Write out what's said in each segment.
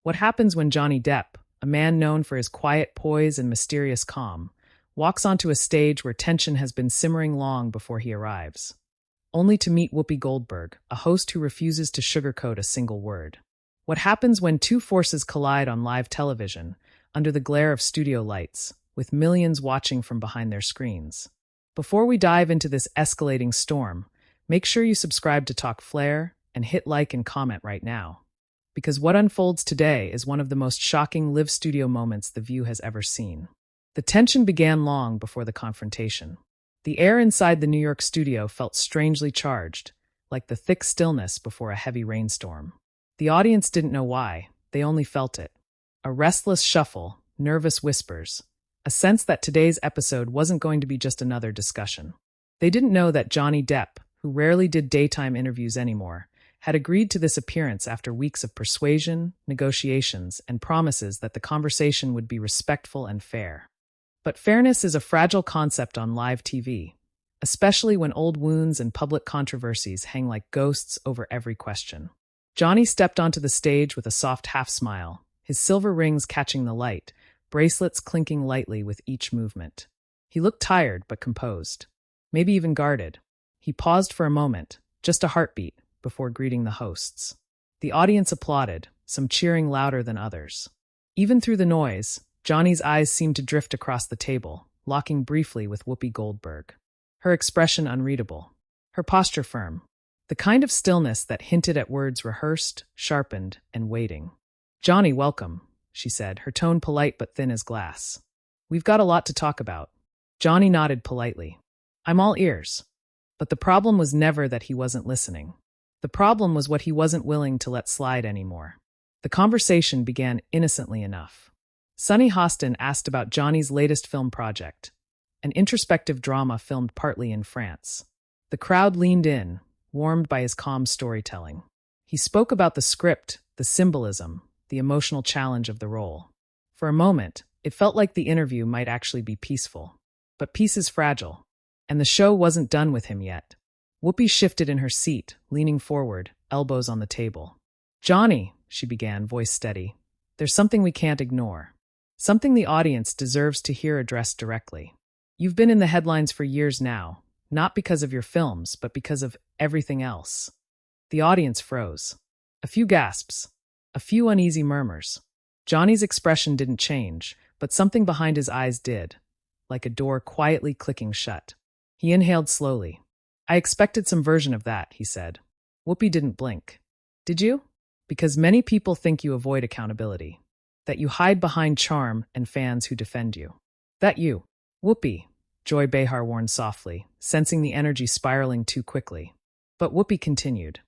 What happens when Johnny Depp, a man known for his quiet poise and mysterious calm, walks onto a stage where tension has been simmering long before he arrives, only to meet Whoopi Goldberg, a host who refuses to sugarcoat a single word? What happens when two forces collide on live television, under the glare of studio lights, with millions watching from behind their screens? Before we dive into this escalating storm, make sure you subscribe to Talk Flair and hit like and comment right now. Because what unfolds today is one of the most shocking live studio moments The View has ever seen. The tension began long before the confrontation. The air inside the New York studio felt strangely charged, like the thick stillness before a heavy rainstorm. The audience didn't know why, they only felt it. A restless shuffle, nervous whispers, a sense that today's episode wasn't going to be just another discussion. They didn't know that Johnny Depp, who rarely did daytime interviews anymore, had agreed to this appearance after weeks of persuasion, negotiations, and promises that the conversation would be respectful and fair. But fairness is a fragile concept on live TV, especially when old wounds and public controversies hang like ghosts over every question. Johnny stepped onto the stage with a soft half-smile, his silver rings catching the light, bracelets clinking lightly with each movement. He looked tired but composed, maybe even guarded. He paused for a moment, just a heartbeat, before greeting the hosts. The audience applauded, some cheering louder than others. Even through the noise, Johnny's eyes seemed to drift across the table, locking briefly with Whoopi Goldberg. Her expression unreadable, her posture firm, the kind of stillness that hinted at words rehearsed, sharpened, and waiting. "Johnny, welcome," she said, her tone polite but thin as glass. "We've got a lot to talk about." Johnny nodded politely. "I'm all ears." But the problem was never that he wasn't listening. The problem was what he wasn't willing to let slide anymore. The conversation began innocently enough. Sunny Hostin asked about Johnny's latest film project, an introspective drama filmed partly in France. The crowd leaned in, warmed by his calm storytelling. He spoke about the script, the symbolism, the emotional challenge of the role. For a moment, it felt like the interview might actually be peaceful. But peace is fragile, and the show wasn't done with him yet. Whoopi shifted in her seat, leaning forward, elbows on the table. "Johnny," she began, voice steady, "there's something we can't ignore. Something the audience deserves to hear addressed directly. You've been in the headlines for years now, not because of your films, but because of everything else." The audience froze. A few gasps, a few uneasy murmurs. Johnny's expression didn't change, but something behind his eyes did, like a door quietly clicking shut. He inhaled slowly. "I expected some version of that," he said. Whoopi didn't blink. "Did you? Because many people think you avoid accountability, that you hide behind charm and fans who defend you." "That you." "Whoopi," Joy Behar warned softly, sensing the energy spiraling too quickly. But Whoopi continued.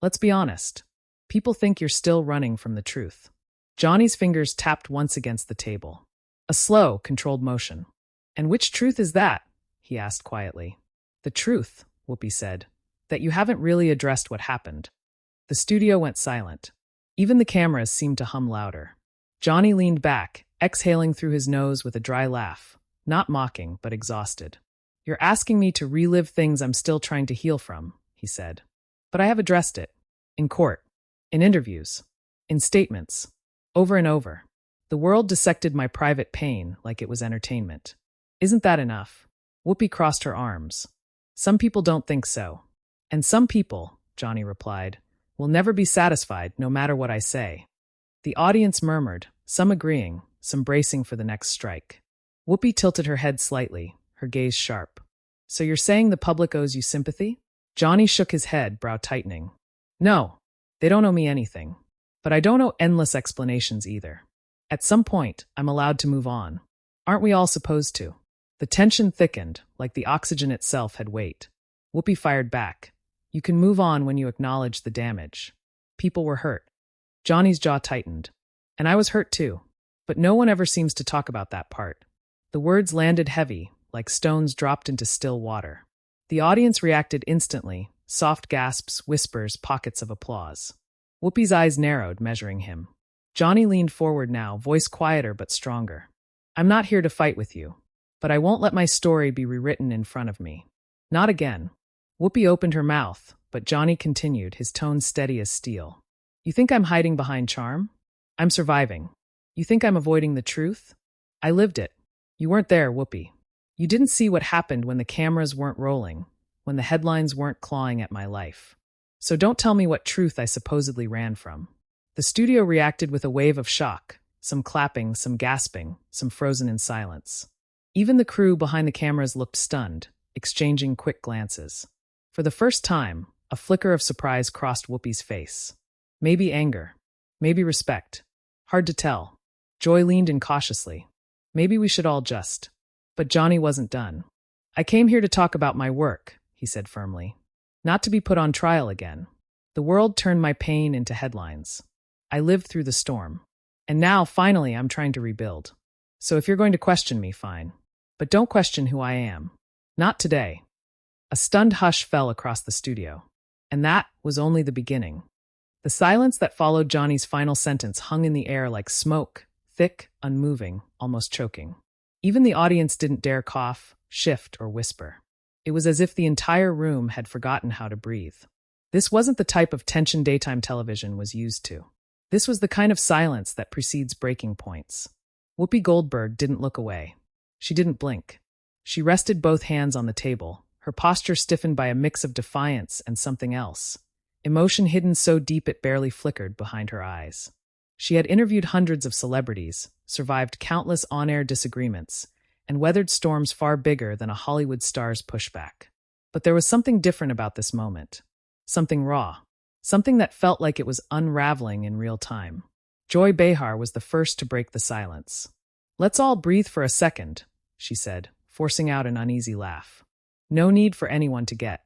"Let's be honest. People think you're still running from the truth." Johnny's fingers tapped once against the table. A slow, controlled motion. "And which truth is that?" he asked quietly. "The truth," Whoopi said, "that you haven't really addressed what happened." The studio went silent. Even the cameras seemed to hum louder. Johnny leaned back, exhaling through his nose with a dry laugh, not mocking, but exhausted. "You're asking me to relive things I'm still trying to heal from," he said. "But I have addressed it. In court. In interviews. In statements. Over and over. The world dissected my private pain like it was entertainment. Isn't that enough?" Whoopi crossed her arms. "Some people don't think so. And some people," Johnny replied, "will never be satisfied no matter what I say." The audience murmured, some agreeing, some bracing for the next strike. Whoopi tilted her head slightly, her gaze sharp. "So you're saying the public owes you sympathy?" Johnny shook his head, brow tightening. "No, they don't owe me anything. But I don't owe endless explanations either. At some point, I'm allowed to move on. Aren't we all supposed to?" The tension thickened, like the oxygen itself had weight. Whoopi fired back. "You can move on when you acknowledge the damage. People were hurt." Johnny's jaw tightened. "And I was hurt too. But no one ever seems to talk about that part." The words landed heavy, like stones dropped into still water. The audience reacted instantly, soft gasps, whispers, pockets of applause. Whoopi's eyes narrowed, measuring him. Johnny leaned forward now, voice quieter but stronger. "I'm not here to fight with you, but I won't let my story be rewritten in front of me. Not again." Whoopi opened her mouth, but Johnny continued, his tone steady as steel. "You think I'm hiding behind charm? I'm surviving. You think I'm avoiding the truth? I lived it. You weren't there, Whoopi. You didn't see what happened when the cameras weren't rolling, when the headlines weren't clawing at my life. So don't tell me what truth I supposedly ran from. The studio reacted with a wave of shock, some clapping, some gasping, some frozen in silence. Even the crew behind the cameras looked stunned, exchanging quick glances. For the first time, a flicker of surprise crossed Whoopi's face. Maybe anger. Maybe respect. Hard to tell. Joy leaned in cautiously. Maybe we should all just. But Johnny wasn't done. I came here to talk about my work, he said firmly. Not to be put on trial again. The world turned my pain into headlines. I lived through the storm. And now, finally, I'm trying to rebuild. So if you're going to question me, fine. But don't question who I am. Not today. A stunned hush fell across the studio. And that was only the beginning. The silence that followed Johnny's final sentence hung in the air like smoke, thick, unmoving, almost choking. Even the audience didn't dare cough, shift, or whisper. It was as if the entire room had forgotten how to breathe. This wasn't the type of tension daytime television was used to. This was the kind of silence that precedes breaking points. Whoopi Goldberg didn't look away. She didn't blink. She rested both hands on the table, her posture stiffened by a mix of defiance and something else. Emotion hidden so deep it barely flickered behind her eyes. She had interviewed hundreds of celebrities, survived countless on-air disagreements, and weathered storms far bigger than a Hollywood star's pushback. But there was something different about this moment. Something raw. Something that felt like it was unraveling in real time. Joy Behar was the first to break the silence. "Let's all breathe for a second," she said, forcing out an uneasy laugh. "No need for anyone to get."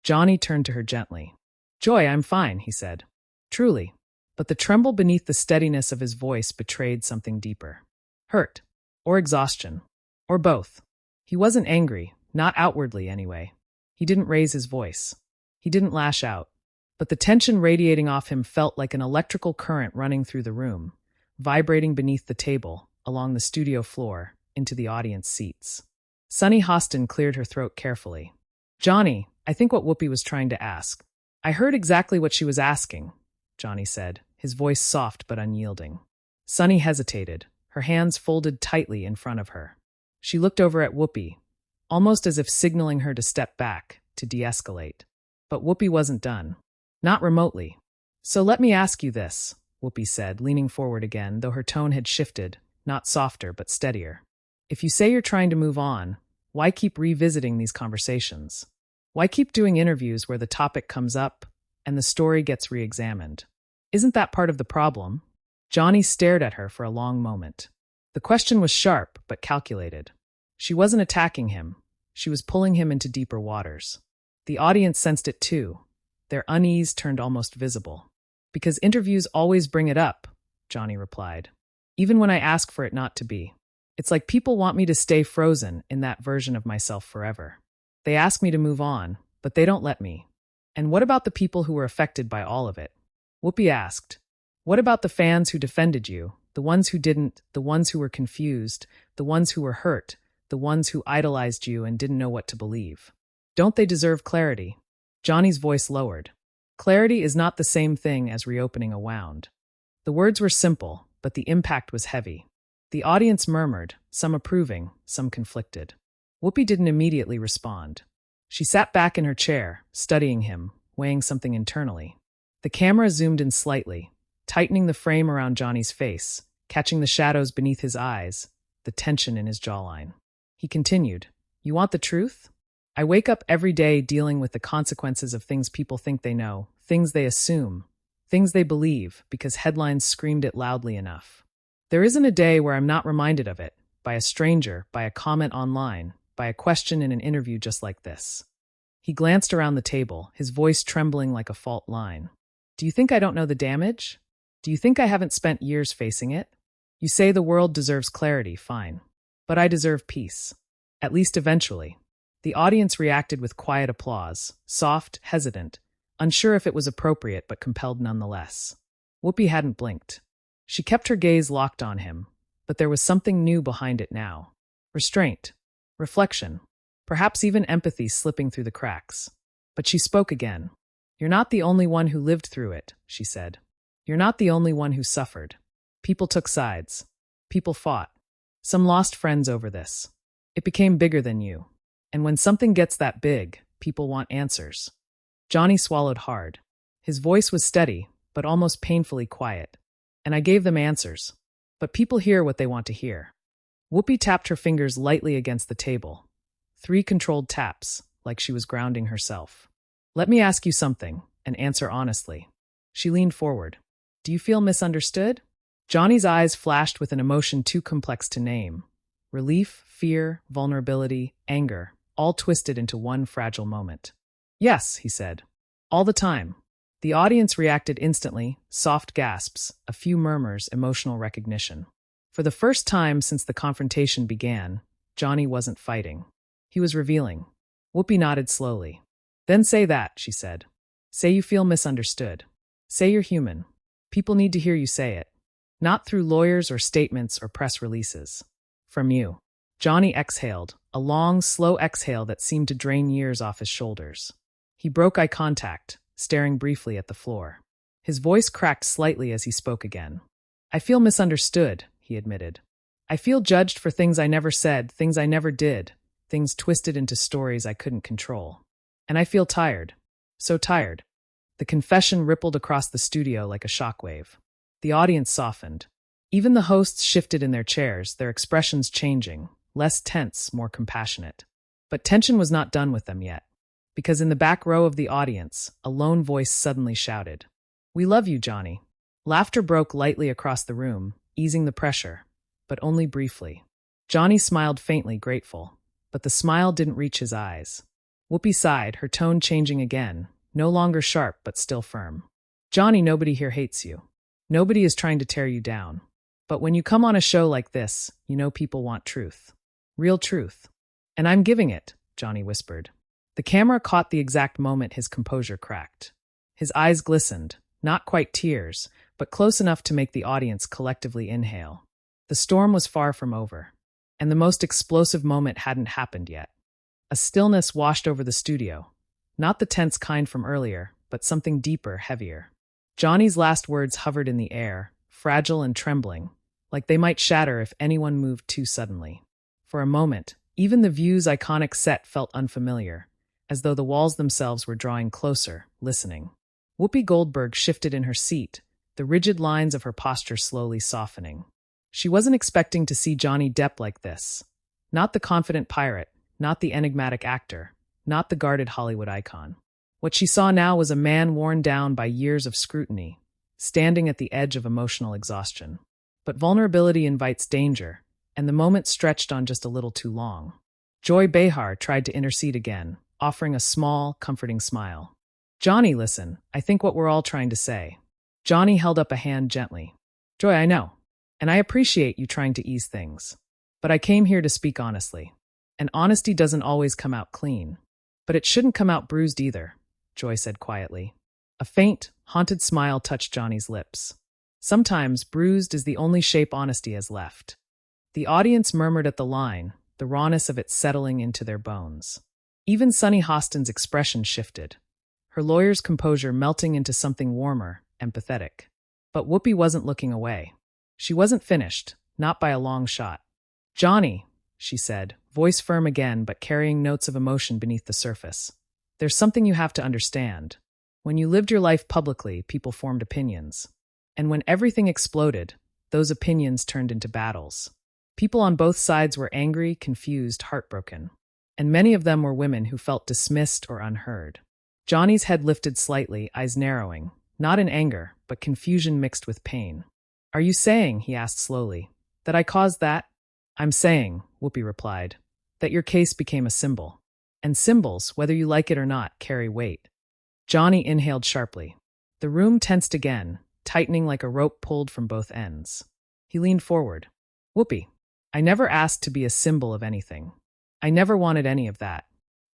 Johnny turned to her gently. "Joy, I'm fine," he said. Truly. But the tremble beneath the steadiness of his voice betrayed something deeper. Hurt. Or exhaustion. Or both. He wasn't angry, not outwardly anyway. He didn't raise his voice. He didn't lash out. But the tension radiating off him felt like an electrical current running through the room, vibrating beneath the table, along the studio floor, into the audience seats. Sunny Hostin cleared her throat carefully. "Johnny, I think what Whoopi was trying to ask." "I heard exactly what she was asking," Johnny said, his voice soft but unyielding. Sunny hesitated, her hands folded tightly in front of her. She looked over at Whoopi, almost as if signaling her to step back, to de-escalate. But Whoopi wasn't done. Not remotely. "So let me ask you this," Whoopi said, leaning forward again, though her tone had shifted, not softer but steadier. "If you say you're trying to move on, why keep revisiting these conversations? Why keep doing interviews where the topic comes up and the story gets re-examined? Isn't that part of the problem?" Johnny stared at her for a long moment. The question was sharp but calculated. She wasn't attacking him. She was pulling him into deeper waters. The audience sensed it too. Their unease turned almost visible. "Because interviews always bring it up," Johnny replied. "Even when I ask for it not to be. It's like people want me to stay frozen in that version of myself forever. They ask me to move on, but they don't let me. And what about the people who were affected by all of it?" Whoopi asked. "What about the fans who defended you, the ones who didn't, the ones who were confused, the ones who were hurt, the ones who idolized you and didn't know what to believe? Don't they deserve clarity?" Johnny's voice lowered. Clarity is not the same thing as reopening a wound. The words were simple, but the impact was heavy. The audience murmured, some approving, some conflicted. Whoopi didn't immediately respond. She sat back in her chair, studying him, weighing something internally. The camera zoomed in slightly, tightening the frame around Johnny's face, catching the shadows beneath his eyes, the tension in his jawline. He continued, "You want the truth? I wake up every day dealing with the consequences of things people think they know, things they assume, things they believe because headlines screamed it loudly enough. There isn't a day where I'm not reminded of it, by a stranger, by a comment online, by a question in an interview just like this." He glanced around the table, his voice trembling like a fault line. "Do you think I don't know the damage? Do you think I haven't spent years facing it? You say the world deserves clarity, fine. But I deserve peace. At least eventually." The audience reacted with quiet applause, soft, hesitant, unsure if it was appropriate but compelled nonetheless. Whoopi hadn't blinked. She kept her gaze locked on him, but there was something new behind it now. Restraint, reflection, perhaps even empathy slipping through the cracks. But she spoke again. "You're not the only one who lived through it," she said. "You're not the only one who suffered. People took sides. People fought. Some lost friends over this. It became bigger than you. And when something gets that big, people want answers. Johnny swallowed hard. His voice was steady, but almost painfully quiet. And I gave them answers. But people hear what they want to hear. Whoopi tapped her fingers lightly against the table. 3 controlled taps, like she was grounding herself. Let me ask you something, and answer honestly. She leaned forward. Do you feel misunderstood? Johnny's eyes flashed with an emotion too complex to name. Relief, fear, vulnerability, anger, all twisted into one fragile moment. Yes, he said. All the time. The audience reacted instantly, soft gasps, a few murmurs, emotional recognition. For the first time since the confrontation began, Johnny wasn't fighting. He was revealing. Whoopi nodded slowly. Then say that, she said. Say you feel misunderstood. Say you're human. People need to hear you say it. Not through lawyers or statements or press releases. From you. Johnny exhaled, a long, slow exhale that seemed to drain years off his shoulders. He broke eye contact, staring briefly at the floor. His voice cracked slightly as he spoke again. I feel misunderstood, he admitted. I feel judged for things I never said, things I never did, things twisted into stories I couldn't control. And I feel tired. So tired. The confession rippled across the studio like a shockwave. The audience softened. Even the hosts shifted in their chairs, their expressions changing, less tense, more compassionate. But tension was not done with them yet. Because in the back row of the audience, a lone voice suddenly shouted, We love you, Johnny. Laughter broke lightly across the room, easing the pressure, but only briefly. Johnny smiled faintly, grateful, but the smile didn't reach his eyes. Whoopi sighed, her tone changing again, no longer sharp but still firm. Johnny, nobody here hates you. Nobody is trying to tear you down. But when you come on a show like this, you know people want truth. Real truth. And I'm giving it, Johnny whispered. The camera caught the exact moment his composure cracked. His eyes glistened, not quite tears, but close enough to make the audience collectively inhale. The storm was far from over, and the most explosive moment hadn't happened yet. A stillness washed over the studio, not the tense kind from earlier, but something deeper, heavier. Johnny's last words hovered in the air, fragile and trembling, like they might shatter if anyone moved too suddenly. For a moment, even the view's iconic set felt unfamiliar, as though the walls themselves were drawing closer, listening. Whoopi Goldberg shifted in her seat, the rigid lines of her posture slowly softening. She wasn't expecting to see Johnny Depp like this. Not the confident pirate, not the enigmatic actor, not the guarded Hollywood icon. What she saw now was a man worn down by years of scrutiny, standing at the edge of emotional exhaustion. But vulnerability invites danger, and the moment stretched on just a little too long. Joy Behar tried to intercede again, offering a small, comforting smile. Johnny, listen, I think what we're all trying to say. Johnny held up a hand gently. Joy, I know. And I appreciate you trying to ease things. But I came here to speak honestly. And honesty doesn't always come out clean. But it shouldn't come out bruised either, Joy said quietly. A faint, haunted smile touched Johnny's lips. Sometimes bruised is the only shape honesty has left. The audience murmured at the line, the rawness of it settling into their bones. Even Sunny Hostin's expression shifted, her lawyer's composure melting into something warmer, empathetic. But Whoopi wasn't looking away. She wasn't finished, not by a long shot. Johnny, she said, voice firm again but carrying notes of emotion beneath the surface. There's something you have to understand. When you lived your life publicly, people formed opinions. And when everything exploded, those opinions turned into battles. People on both sides were angry, confused, heartbroken. And many of them were women who felt dismissed or unheard. Johnny's head lifted slightly, eyes narrowing, not in anger, but confusion mixed with pain. Are you saying, he asked slowly, that I caused that? I'm saying, Whoopi replied, that your case became a symbol. And symbols, whether you like it or not, carry weight. Johnny inhaled sharply. The room tensed again, tightening like a rope pulled from both ends. He leaned forward. Whoopi, I never asked to be a symbol of anything. I never wanted any of that.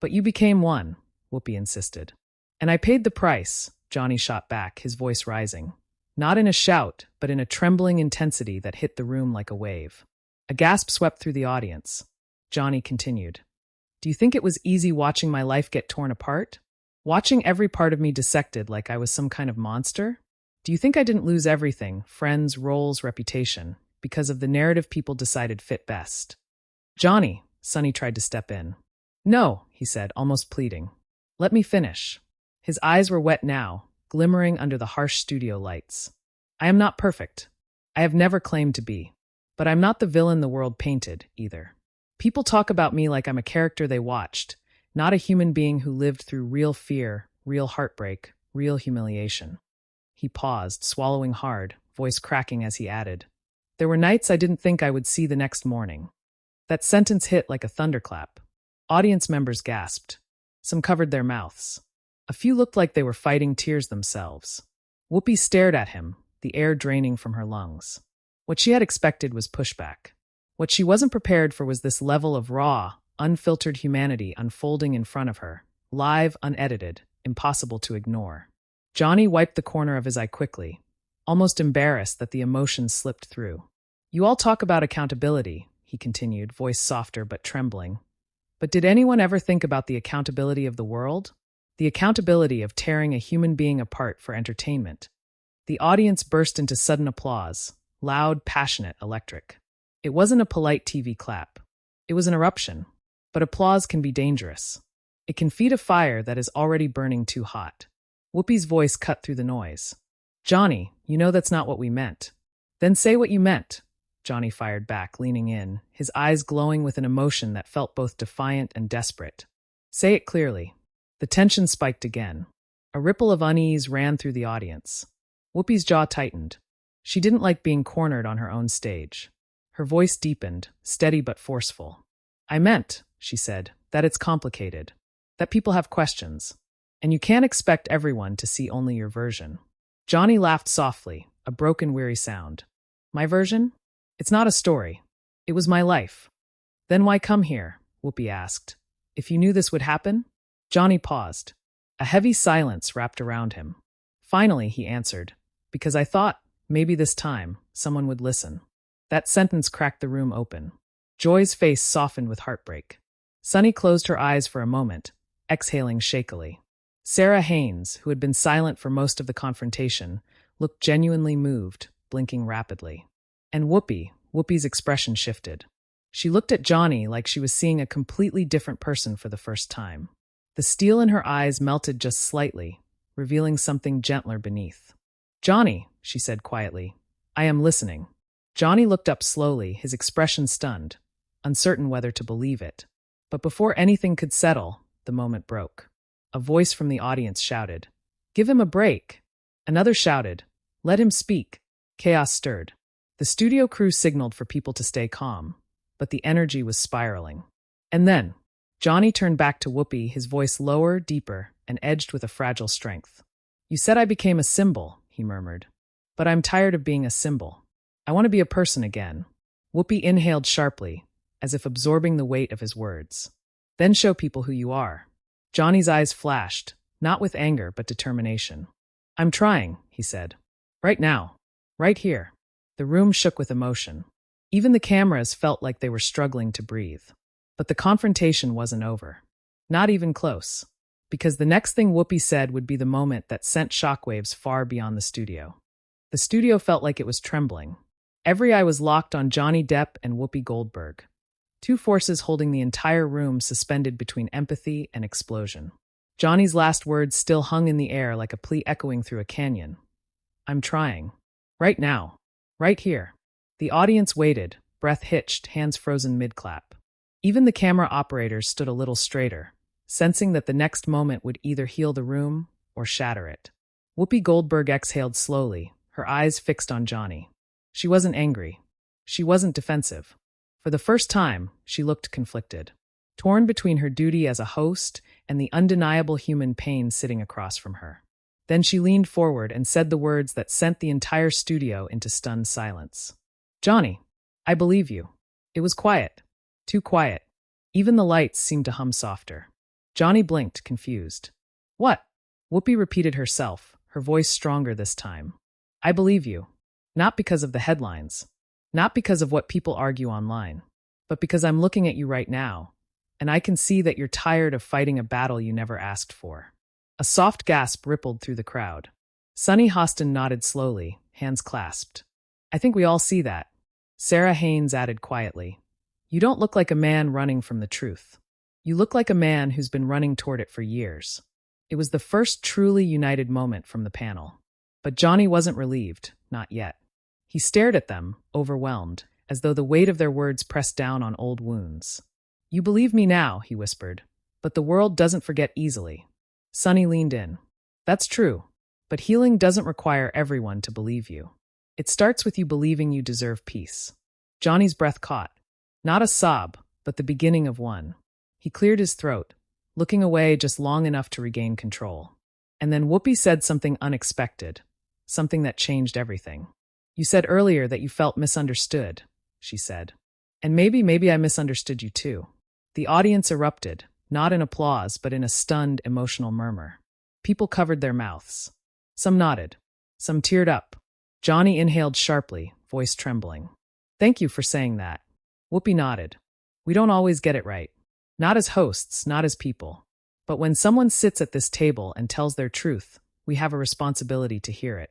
But you became one, Whoopi insisted. And I paid the price, Johnny shot back, his voice rising. Not in a shout, but in a trembling intensity that hit the room like a wave. A gasp swept through the audience. Johnny continued. Do you think it was easy watching my life get torn apart? Watching every part of me dissected like I was some kind of monster? Do you think I didn't lose everything, friends, roles, reputation, because of the narrative people decided fit best? Johnny, Sonny tried to step in. No, he said, almost pleading. Let me finish. His eyes were wet now, glimmering under the harsh studio lights. I am not perfect. I have never claimed to be. But I'm not the villain the world painted, either. People talk about me like I'm a character they watched, not a human being who lived through real fear, real heartbreak, real humiliation. He paused, swallowing hard, voice cracking as he added, There were nights I didn't think I would see the next morning. That sentence hit like a thunderclap. Audience members gasped. Some covered their mouths. A few looked like they were fighting tears themselves. Whoopi stared at him, the air draining from her lungs. What she had expected was pushback. What she wasn't prepared for was this level of raw, unfiltered humanity unfolding in front of her, live, unedited, impossible to ignore. Johnny wiped the corner of his eye quickly, almost embarrassed that the emotion slipped through. You all talk about accountability, he continued, voice softer but trembling. But did anyone ever think about the accountability of the world? The accountability of tearing a human being apart for entertainment. The audience burst into sudden applause, loud, passionate, electric. It wasn't a polite TV clap. It was an eruption. But applause can be dangerous. It can feed a fire that is already burning too hot. Whoopi's voice cut through the noise. Johnny, you know that's not what we meant. Then say what you meant, Johnny fired back, leaning in, his eyes glowing with an emotion that felt both defiant and desperate. Say it clearly. The tension spiked again. A ripple of unease ran through the audience. Whoopi's jaw tightened. She didn't like being cornered on her own stage. Her voice deepened, steady but forceful. I meant, she said, that it's complicated. That people have questions. And you can't expect everyone to see only your version. Johnny laughed softly, a broken, weary sound. My version? It's not a story. It was my life. Then why come here? Whoopi asked. If you knew this would happen? Johnny paused. A heavy silence wrapped around him. Finally, he answered, because I thought, maybe this time, someone would listen. That sentence cracked the room open. Joy's face softened with heartbreak. Sonny closed her eyes for a moment, exhaling shakily. Sarah Haynes, who had been silent for most of the confrontation, looked genuinely moved, blinking rapidly. And Whoopi's expression shifted. She looked at Johnny like she was seeing a completely different person for the first time. The steel in her eyes melted just slightly, revealing something gentler beneath. Johnny, she said quietly, I am listening. Johnny looked up slowly, his expression stunned, uncertain whether to believe it. But before anything could settle, the moment broke. A voice from the audience shouted, Give him a break. Another shouted, Let him speak. Chaos stirred. The studio crew signaled for people to stay calm, but the energy was spiraling. And then, Johnny turned back to Whoopi, his voice lower, deeper, and edged with a fragile strength. You said I became a symbol, he murmured. But I'm tired of being a symbol. I want to be a person again. Whoopi inhaled sharply, as if absorbing the weight of his words. Then show people who you are. Johnny's eyes flashed, not with anger but determination. I'm trying, he said. Right now. Right here. The room shook with emotion. Even the cameras felt like they were struggling to breathe. But the confrontation wasn't over. Not even close. Because the next thing Whoopi said would be the moment that sent shockwaves far beyond the studio. The studio felt like it was trembling. Every eye was locked on Johnny Depp and Whoopi Goldberg. Two forces holding the entire room suspended between empathy and explosion. Johnny's last words still hung in the air like a plea echoing through a canyon. I'm trying. Right now. Right here. The audience waited, breath hitched, hands frozen mid-clap. Even the camera operators stood a little straighter, sensing that the next moment would either heal the room or shatter it. Whoopi Goldberg exhaled slowly, her eyes fixed on Johnny. She wasn't angry. She wasn't defensive. For the first time, she looked conflicted, torn between her duty as a host and the undeniable human pain sitting across from her. Then she leaned forward and said the words that sent the entire studio into stunned silence. Johnny, I believe you. It was quiet. Too quiet. Even the lights seemed to hum softer. Johnny blinked, confused. What? Whoopi repeated herself, her voice stronger this time. I believe you. Not because of the headlines. Not because of what people argue online. But because I'm looking at you right now, and I can see that you're tired of fighting a battle you never asked for. A soft gasp rippled through the crowd. Sunny Hostin nodded slowly, hands clasped. I think we all see that. Sarah Haynes added quietly. You don't look like a man running from the truth. You look like a man who's been running toward it for years. It was the first truly united moment from the panel. But Johnny wasn't relieved, not yet. He stared at them, overwhelmed, as though the weight of their words pressed down on old wounds. You believe me now, he whispered, but the world doesn't forget easily. Sunny leaned in. That's true, but healing doesn't require everyone to believe you. It starts with you believing you deserve peace. Johnny's breath caught. Not a sob, but the beginning of one. He cleared his throat, looking away just long enough to regain control. And then Whoopi said something unexpected, something that changed everything. You said earlier that you felt misunderstood, she said. And maybe I misunderstood you too. The audience erupted, not in applause, but in a stunned, emotional murmur. People covered their mouths. Some nodded. Some teared up. Johnny inhaled sharply, voice trembling. Thank you for saying that. Whoopi nodded. We don't always get it right. Not as hosts, not as people. But when someone sits at this table and tells their truth, we have a responsibility to hear it.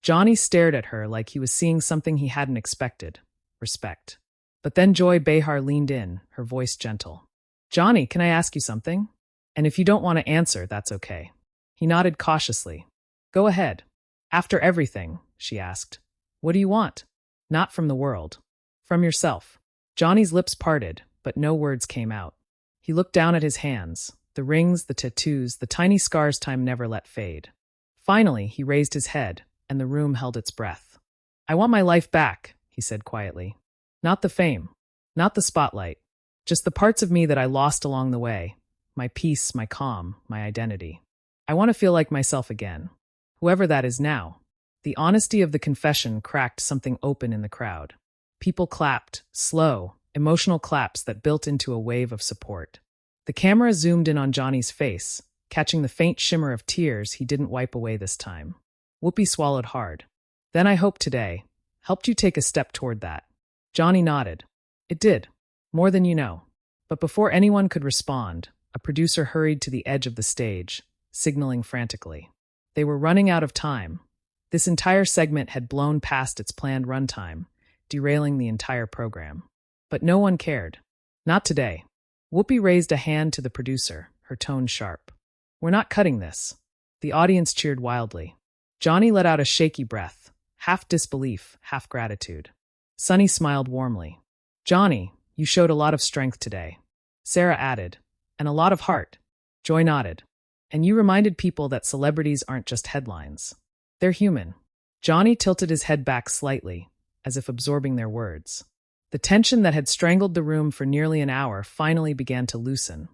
Johnny stared at her like he was seeing something he hadn't expected. Respect. But then Joy Behar leaned in, her voice gentle. Johnny, can I ask you something? And if you don't want to answer, that's okay. He nodded cautiously. Go ahead. After everything, she asked. What do you want? Not from the world. From yourself. Johnny's lips parted, but no words came out. He looked down at his hands, the rings, the tattoos, the tiny scars time never let fade. Finally, he raised his head, and the room held its breath. I want my life back, he said quietly. Not the fame, not the spotlight, just the parts of me that I lost along the way, my peace, my calm, my identity. I want to feel like myself again, whoever that is now. The honesty of the confession cracked something open in the crowd. People clapped, slow, emotional claps that built into a wave of support. The camera zoomed in on Johnny's face, catching the faint shimmer of tears he didn't wipe away this time. Whoopi swallowed hard. Then I hope today helped you take a step toward that. Johnny nodded. It did. More than you know. But before anyone could respond, a producer hurried to the edge of the stage, signaling frantically. They were running out of time. This entire segment had blown past its planned runtime, derailing the entire program. But no one cared. Not today. Whoopi raised a hand to the producer, her tone sharp. We're not cutting this. The audience cheered wildly. Johnny let out a shaky breath, half disbelief, half gratitude. Sunny smiled warmly. Johnny, you showed a lot of strength today. Sarah added, and a lot of heart. Joy nodded. And you reminded people that celebrities aren't just headlines. They're human. Johnny tilted his head back slightly, as if absorbing their words. The tension that had strangled the room for nearly an hour finally began to loosen.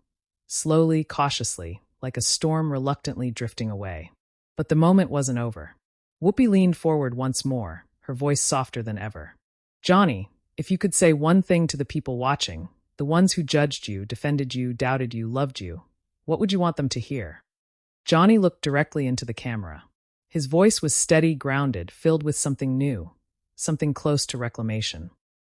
Slowly, cautiously, like a storm reluctantly drifting away. But the moment wasn't over. Whoopi leaned forward once more, her voice softer than ever. Johnny, if you could say one thing to the people watching, the ones who judged you, defended you, doubted you, loved you, what would you want them to hear? Johnny looked directly into the camera. His voice was steady, grounded, filled with something new, something close to reclamation.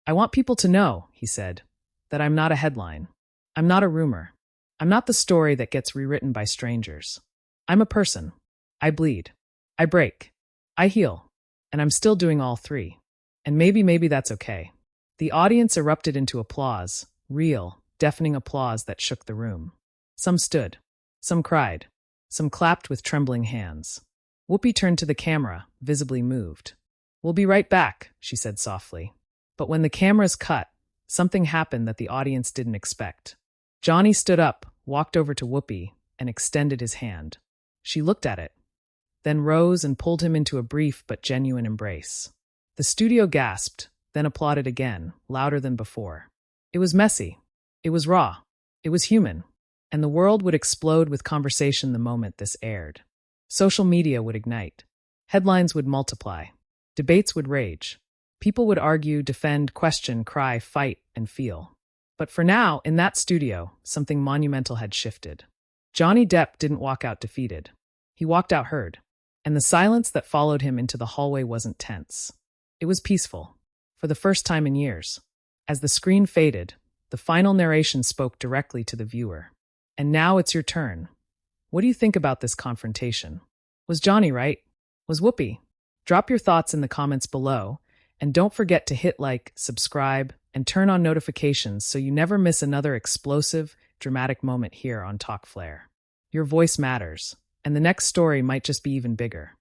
I want people to know, he said, that I'm not a headline. I'm not a rumor. I'm not the story that gets rewritten by strangers. I'm a person. I bleed. I break. I heal. And I'm still doing all three. And maybe that's okay. The audience erupted into applause, real, deafening applause that shook the room. Some stood. Some cried. Some clapped with trembling hands. Whoopi turned to the camera, visibly moved. We'll be right back, she said softly. But when the cameras cut, something happened that the audience didn't expect. Johnny stood up, walked over to Whoopi, and extended his hand. She looked at it, then rose and pulled him into a brief but genuine embrace. The studio gasped, then applauded again, louder than before. It was messy. It was raw. It was human. And the world would explode with conversation the moment this aired. Social media would ignite. Headlines would multiply. Debates would rage. People would argue, defend, question, cry, fight, and feel. But for now, in that studio, something monumental had shifted. Johnny Depp didn't walk out defeated. He walked out heard. And the silence that followed him into the hallway wasn't tense. It was peaceful, for the first time in years. As the screen faded, the final narration spoke directly to the viewer. And now it's your turn. What do you think about this confrontation? Was Johnny right? was Whoopi. Drop your thoughts in the comments below, and don't forget to hit like, subscribe, and turn on notifications so you never miss another explosive, dramatic moment here on Talk Flair. Your voice matters, and the next story might just be even bigger.